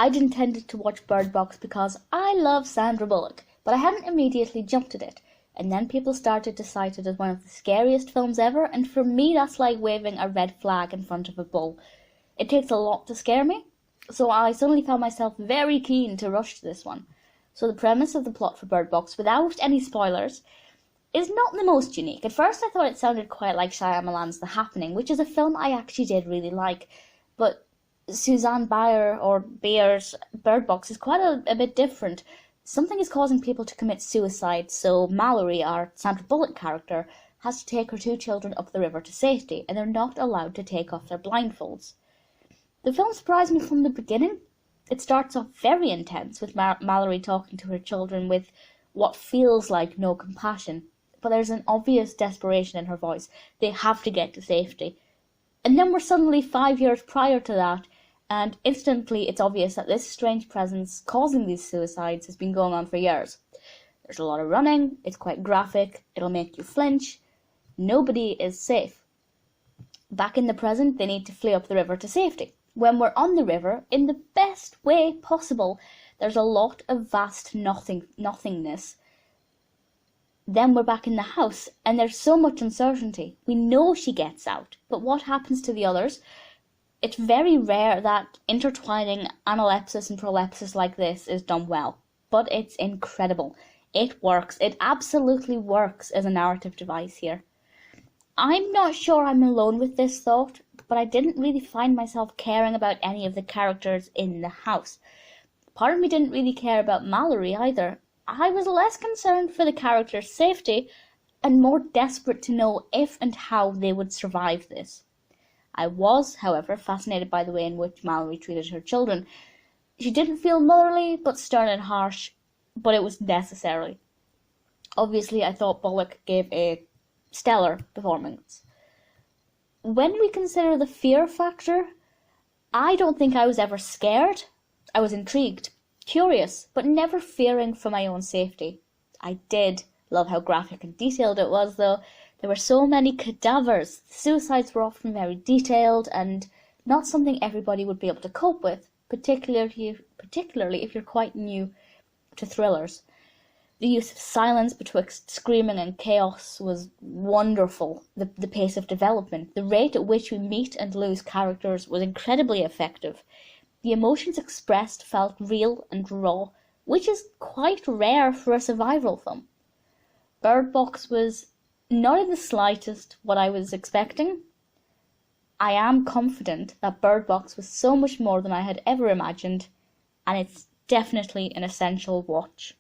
I'd intended to watch Bird Box because I love Sandra Bullock, but I hadn't immediately jumped at it. And then people started to cite it as one of the scariest films ever, and for me that's like waving a red flag in front of a bull. It takes a lot to scare me, so I suddenly found myself very keen to rush to this one. So the premise of the plot for Bird Box, without any spoilers, is not the most unique. At first I thought it sounded quite like Shyamalan's The Happening, which is a film I actually did really like, but Susanne Bier's Bird Box is quite a bit different. Something is causing people to commit suicide, so Malorie, our Sandra Bullock character, has to take her 2 children up the river to safety, and they're not allowed to take off their blindfolds. The film surprised me from the beginning. It starts off very intense, with Malorie talking to her children with what feels like no compassion, but there's an obvious desperation in her voice. They have to get to safety. And then we're suddenly 5 years prior to that, and instantly it's obvious that this strange presence causing these suicides has been going on for years. There's a lot of running, it's quite graphic, it'll make you flinch. Nobody is safe. Back in the present, they need to flee up the river to safety. When we're on the river, in the best way possible, there's a lot of vast nothingness. Then we're back in the house, and there's so much uncertainty. We know she gets out, but what happens to the others? It's very rare that intertwining analepsis and prolepsis like this is done well, but it's incredible. It works. It absolutely works as a narrative device here. I'm not sure I'm alone with this thought, but I didn't really find myself caring about any of the characters in the house. Part of me didn't really care about Malorie either. I was less concerned for the character's safety and more desperate to know if and how they would survive this. I was, however, fascinated by the way in which Malorie treated her children. She didn't feel motherly, but stern and harsh, but it was necessary. Obviously, I thought Bullock gave a stellar performance. When we consider the fear factor, I don't think I was ever scared. I was intrigued, curious, but never fearing for my own safety. I did love how graphic and detailed it was, though. There were so many cadavers. The suicides were often very detailed and not something everybody would be able to cope with, particularly if you're quite new to thrillers. The use of silence betwixt screaming and chaos was wonderful. The pace of development, the rate at which we meet and lose characters was incredibly effective. The emotions expressed felt real and raw, which is quite rare for a survival film. Bird Box was not in the slightest what I was expecting. I am confident that Bird Box was so much more than I had ever imagined, and it's definitely an essential watch.